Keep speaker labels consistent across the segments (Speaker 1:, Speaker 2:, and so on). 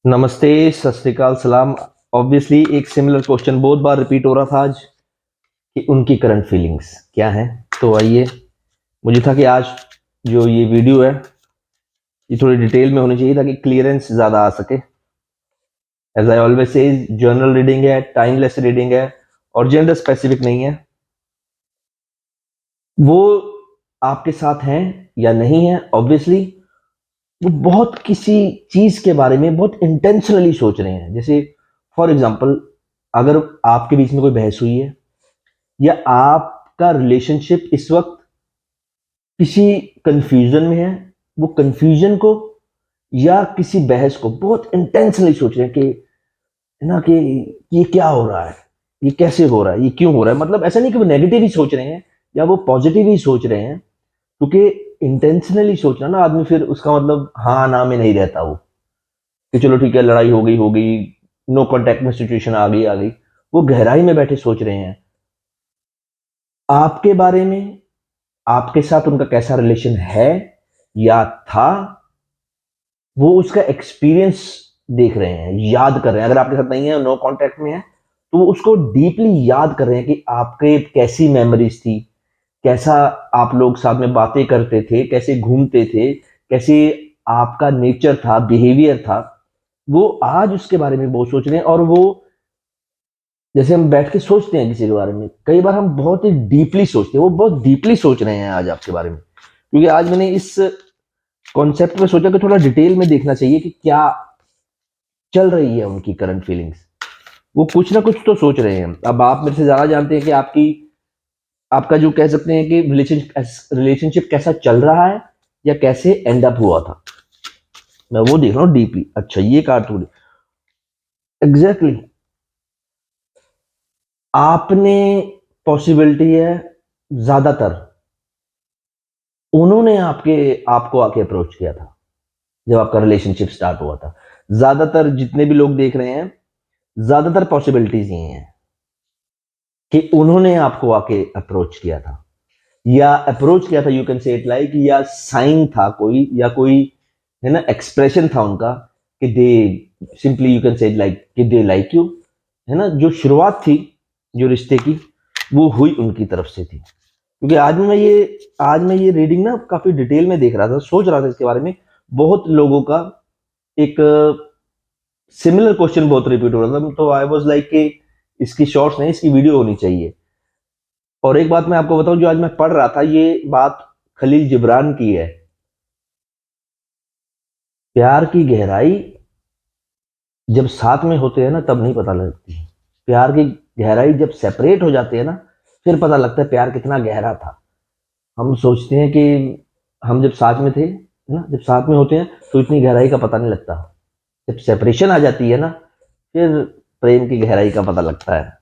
Speaker 1: नमस्ते, सत श्री अकाल, सलाम। ऑब्वियसली एक सिमिलर क्वेश्चन बहुत बार रिपीट हो रहा था आज कि उनकी करंट फीलिंग्स क्या हैं। तो आइए, मुझे था कि आज जो ये वीडियो है ये थोड़ी डिटेल में होनी चाहिए ताकि क्लियरेंस ज़्यादा आ सके। As I always say, journal reading है, टाइमलेस रीडिंग है और जेंडर स्पेसिफिक नहीं है। वो आपके साथ हैं या नहीं है, ऑब्वियसली वो बहुत किसी चीज के बारे में बहुत इंटेंशनली सोच रहे हैं। जैसे फॉर एग्जाम्पल, अगर आपके बीच में कोई बहस हुई है या आपका रिलेशनशिप इस वक्त किसी कंफ्यूजन में है, वो कंफ्यूजन को या किसी बहस को बहुत इंटेंशनली सोच रहे हैं कि है ना कि ये क्या हो रहा है, ये कैसे हो रहा है, ये क्यों हो रहा है। मतलब ऐसा नहीं कि वो नेगेटिव ही सोच रहे हैं या वो पॉजिटिव ही सोच रहे हैं, क्योंकि इंटेंशनली सोचना ना आदमी, फिर उसका मतलब हाँ ना में नहीं रहता वो कि चलो ठीक है, लड़ाई हो गई, नो कांटेक्ट में सिचुएशन आ गई। वो गहराई में बैठे सोच रहे हैं आपके बारे में, आपके साथ उनका कैसा रिलेशन है या था। वो उसका एक्सपीरियंस देख रहे हैं, याद कर रहे हैं। अगर आपके साथ नहीं है, नो कांटेक्ट में है, तो वो उसको डीपली याद कर रहे हैं कि आपके कैसी मेमोरीज थी, कैसा आप लोग साथ में बातें करते थे, कैसे घूमते थे, कैसे आपका नेचर था, बिहेवियर था। वो आज उसके बारे में बहुत सोच रहे हैं। और वो, जैसे हम बैठ के सोचते हैं किसी के बारे में, कई बार हम बहुत ही डीपली सोचते हैं, वो बहुत डीपली सोच रहे हैं आज आपके बारे में। क्योंकि आज मैंने इस कॉन्सेप्ट में सोचा कि थोड़ा डिटेल में देखना चाहिए कि क्या चल रही है उनकी करंट फीलिंग्स। वो कुछ ना कुछ तो सोच रहे हैं। अब आप मेरे से ज्यादा जानते हैं कि आपका जो कह सकते हैं कि रिलेशनशिप कैसा चल रहा है या कैसे एंड अप हुआ था। मैं वो देख रहा हूँ डीपली। अच्छा, ये कार्टून एग्जैक्टली आपने, पॉसिबिलिटी है ज्यादातर उन्होंने आपको आके अप्रोच किया था जब आपका रिलेशनशिप स्टार्ट हुआ था। ज्यादातर जितने भी लोग देख रहे हैं, ज्यादातर पॉसिबिलिटीज ये हैं कि उन्होंने आपको आके अप्रोच किया था, या अप्रोच किया था, you can say it like, या साइन था कोई, या कोई है ना एक्सप्रेशन था उनका कि they, simply you can say it like कि दे लाइक यू। है ना, जो शुरुआत थी जो रिश्ते की, वो हुई उनकी तरफ से थी। क्योंकि आज मैं ये रीडिंग ना काफी डिटेल में देख रहा था, सोच रहा था इसके बारे में। बहुत लोगों का एक सिमिलर क्वेश्चन बहुत रिपीट हो रहा था, तो आई वाज लाइक कि इसकी शॉर्ट्स नहीं, इसकी वीडियो होनी चाहिए। और एक बात मैं आपको बताऊं, जो आज मैं पढ़ रहा था, ये बात खलील जिब्रान की है। प्यार की गहराई जब साथ में होते हैं ना, तब नहीं पता लगती। प्यार की गहराई जब सेपरेट हो जाती है ना, फिर पता लगता है प्यार कितना गहरा था। हम सोचते हैं कि हम जब साथ में थे, है ना, जब साथ में होते हैं तो इतनी गहराई का पता नहीं लगता। जब सेपरेशन आ जाती है ना, फिर प्रेम की गहराई का पता लगता है।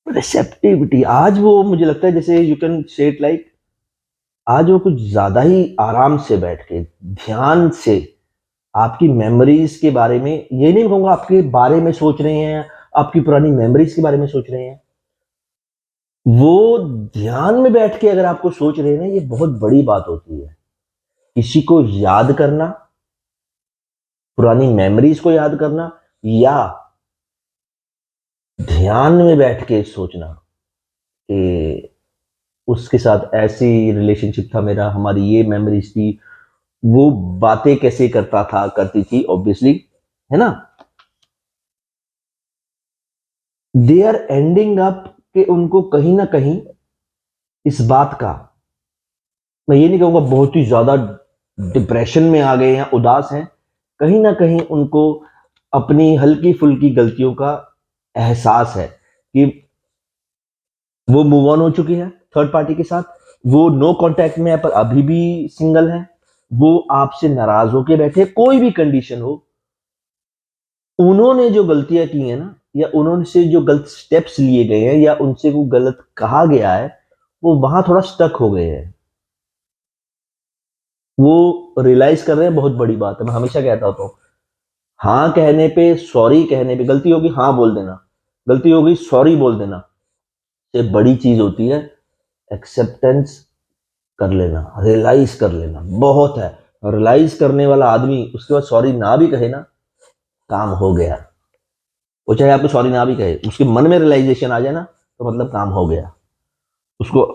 Speaker 1: रिसेप्टिविटी, आज वो मुझे लगता है जैसे you can say it like, आज वो कुछ ज्यादा ही आराम से बैठ के ध्यान से आपकी मेमोरीज के बारे में, ये नहीं कहूंगा आपके बारे में सोच रहे हैं, आपकी पुरानी मेमोरीज के बारे में सोच रहे हैं। वो ध्यान में बैठ के अगर आपको सोच रहे हैं ना, ये बहुत बड़ी बात होती है। किसी को याद करना, पुरानी मेमोरीज को याद करना, या ध्यान में बैठ के सोचना कि उसके साथ ऐसी रिलेशनशिप था मेरा, हमारी ये मेमोरीज थी, वो बातें कैसे करता था, करती थी, ऑब्वियसली, है ना। दे आर एंडिंग अप कि उनको कहीं ना कहीं इस बात का, मैं ये नहीं कहूंगा बहुत ही ज्यादा डिप्रेशन में आ गए हैं, उदास हैं, कहीं ना कहीं उनको अपनी हल्की फुल्की गलतियों का एहसास है कि वो मूव ऑन हो चुकी है थर्ड पार्टी के साथ। वो नो कांटेक्ट में है पर अभी भी सिंगल है। वो आपसे नाराज होके बैठे, कोई भी कंडीशन हो। उन्होंने जो गलतियां की हैं ना, या उन्होंने से जो गलत स्टेप्स लिए गए हैं, या उनसे वो गलत कहा गया है, वो वहां थोड़ा स्टक हो गए हैं। वो रियलाइज कर रहे हैं, बहुत बड़ी बात है। मैं हमेशा कहता होता हूँ, हाँ कहने पे, सॉरी कहने पे, गलती होगी हाँ बोल देना, गलती होगी सॉरी बोल देना से बड़ी चीज होती है एक्सेप्टेंस कर लेना, रियलाइज कर लेना, बहुत है। रियलाइज करने वाला आदमी उसके बाद सॉरी ना भी कहे ना, काम हो गया। वो चाहे आपको सॉरी ना भी कहे, उसके मन में रियलाइजेशन आ जाए ना, तो मतलब काम हो गया। उसको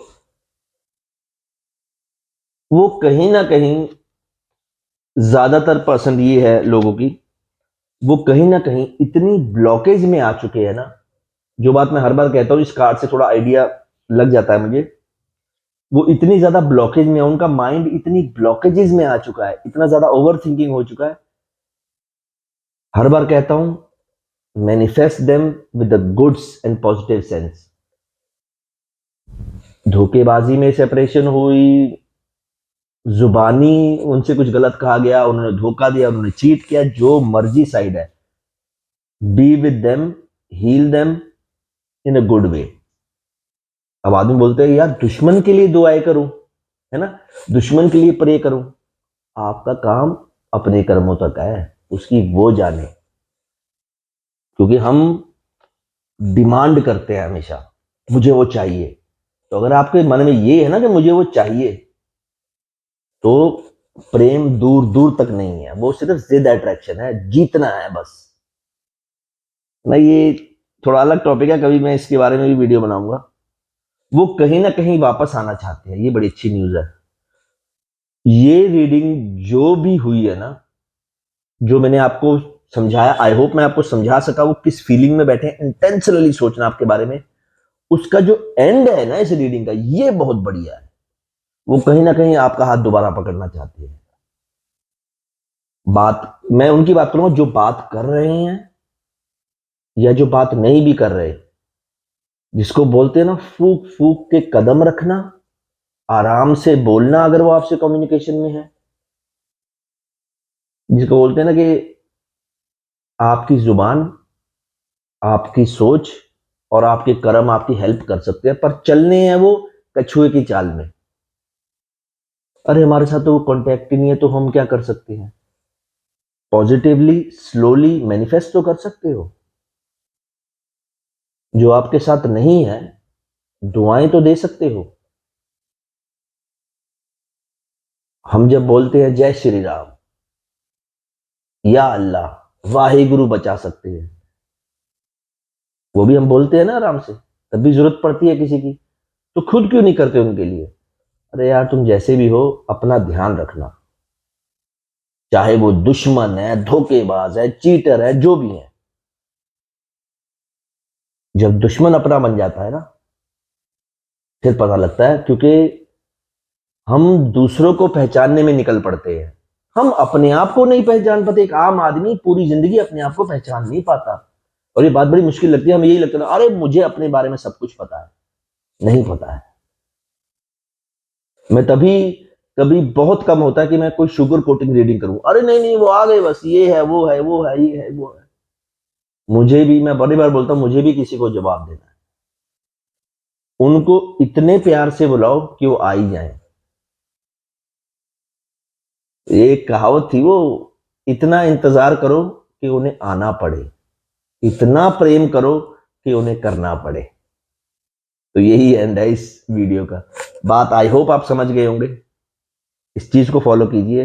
Speaker 1: वो कहीं ना कहीं, ज्यादातर पर्सन ये है लोगों की, वो कहीं ना कहीं इतनी ब्लॉकेज में आ चुके हैं ना, जो बात मैं हर बार कहता हूँ, इस कार्ड से थोड़ा आइडिया लग जाता है मुझे। वो इतनी ज्यादा ब्लॉकेज में है, उनका माइंड इतनी ब्लॉकेजेस में आ चुका है, इतना ज्यादा ओवर थिंकिंग हो चुका है। हर बार कहता हूं, manifest them with the goods and positive sense. धोखेबाजी में सेपरेशन हुई, जुबानी उनसे कुछ गलत कहा गया, उन्होंने धोखा दिया, उन्होंने चीट किया, जो मर्जी साइड है, be with them, heal them in a good way. अब आदमी बोलते हैं यार दुश्मन के लिए दुआएं करूं, है ना, दुश्मन के लिए प्रे करूं। आपका काम अपने कर्मों तक है, उसकी वो जाने। क्योंकि हम डिमांड करते हैं हमेशा, मुझे वो चाहिए। तो अगर आपके मन में ये है ना कि मुझे वो चाहिए, तो प्रेम दूर दूर तक नहीं है, वो सिर्फ जिद अट्रैक्शन है, जीतना है बस। ना ये थोड़ा अलग टॉपिक है, कभी मैं इसके बारे में भी वीडियो बनाऊंगा। वो कहीं ना कहीं वापस आना चाहते हैं, ये बड़ी अच्छी न्यूज है। ये रीडिंग जो भी हुई है ना, जो मैंने आपको समझाया, आई होप मैं आपको समझा सका। वो किस फीलिंग में बैठे, इंटेंशनली सोचना आपके बारे में। उसका जो एंड है ना इस रीडिंग का, ये बहुत बढ़िया है। वो कहीं ना कहीं आपका हाथ दोबारा पकड़ना चाहती है। बात मैं उनकी बात करूंगा जो बात कर रहे हैं या जो बात नहीं भी कर रहे, जिसको बोलते हैं ना फूक फूक के कदम रखना, आराम से बोलना अगर वो आपसे कम्युनिकेशन में है, जिसको बोलते हैं ना कि आपकी जुबान, आपकी सोच और आपके कर्म आपकी हेल्प कर सकते हैं, पर चलने हैं वो कछुए की चाल में। अरे हमारे साथ तो वो कॉन्टेक्ट ही नहीं है, तो हम क्या कर सकते हैं? पॉजिटिवली स्लोली मैनिफेस्ट तो कर सकते हो। जो आपके साथ नहीं है, दुआएं तो दे सकते हो। हम जब बोलते हैं जय श्री राम या अल्लाह वाहे गुरु बचा सकते हैं, वो भी हम बोलते हैं ना आराम से, तब भी जरूरत पड़ती है किसी की। तो खुद क्यों नहीं करते उनके लिए? अरे यार तुम जैसे भी हो, अपना ध्यान रखना। चाहे वो दुश्मन है, धोखेबाज है, चीटर है, जो भी है। जब दुश्मन अपना बन जाता है ना, फिर पता लगता है। क्योंकि हम दूसरों को पहचानने में निकल पड़ते हैं, हम अपने आप को नहीं पहचान पाते। एक आम आदमी पूरी जिंदगी अपने आप को पहचान नहीं पाता, और ये बात बड़ी मुश्किल लगती है। हमें यही लगता है अरे मुझे अपने बारे में सब कुछ पता है। नहीं पता है। मैं तभी, कभी बहुत कम होता है कि मैं कोई शुगर कोटिंग रीडिंग करूं। अरे नहीं नहीं, वो आ गए बस, ये है वो है वो है ये है वो है। मुझे भी, मैं बड़ी बार बोलता हूं, मुझे भी किसी को जवाब देना है। उनको इतने प्यार से बुलाओ कि वो आ ही जाए। एक कहावत थी वो, इतना इंतजार करो कि उन्हें आना पड़े, इतना प्रेम करो कि उन्हें करना पड़े। तो यही एंड है इस वीडियो का। बात आई होप आप समझ गए होंगे। इस चीज को फॉलो कीजिए।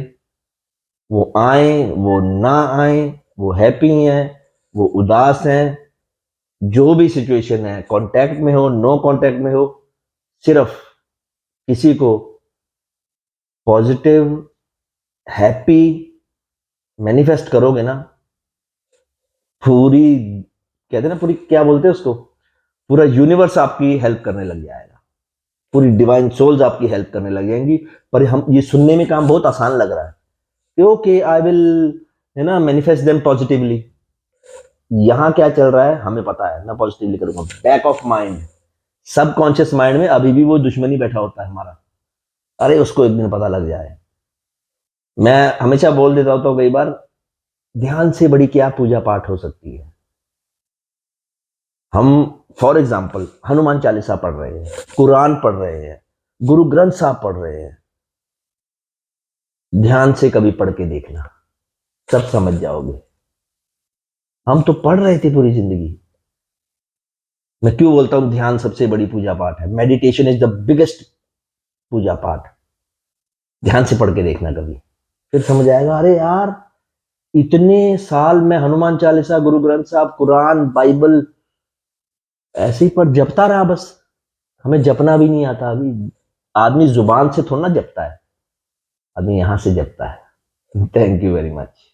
Speaker 1: वो आए वो ना आए, वो हैप्पी हैं, वो उदास हैं, जो भी सिचुएशन है, कांटेक्ट में हो नो कांटेक्ट में हो, सिर्फ किसी को पॉजिटिव हैप्पी मैनिफेस्ट करोगे ना, पूरी, कहते हैं ना, पूरी क्या बोलते हैं उसको, पूरा यूनिवर्स आपकी हेल्प करने लग जाएगा। पूरी डिवाइन सोल्स आपकी हेल्प करने लग जाएंगी। पर हम ये सुनने में काम बहुत आसान लग रहा है कि ओके आई विल, है ना, मैनिफेस्ट देम पॉजिटिवली। यहां क्या चल रहा है हमें पता है ना, पॉजिटिवली करूंगा, back of mind, subconscious mind में अभी भी वो दुश्मनी बैठा होता है हमारा। अरे उसको एक दिन पता लग जाए। मैं हमेशा बोल देता हूं तो कई बार, ध्यान से बड़ी क्या पूजा पाठ हो सकती है। हम फॉर एग्जाम्पल हनुमान चालीसा पढ़ रहे हैं, कुरान पढ़ रहे हैं, गुरु ग्रंथ साहब पढ़ रहे हैं, ध्यान से कभी पढ़ के देखना, सब समझ जाओगे। हम तो पढ़ रहे थे पूरी जिंदगी। मैं क्यों बोलता हूं ध्यान सबसे बड़ी पूजा पाठ है, मेडिटेशन इज द बिगेस्ट पूजा पाठ। ध्यान से पढ़ के देखना कभी। फिर समझ आएगा, अरे यार इतने साल में हनुमान चालीसा, गुरु ग्रंथ साहब, कुरान, बाइबल ऐसे ही पर जपता रहा बस। हमें जपना भी नहीं आता अभी। आदमी जुबान से थोड़ा ना जपता है, आदमी यहां से जपता है। Thank you very much.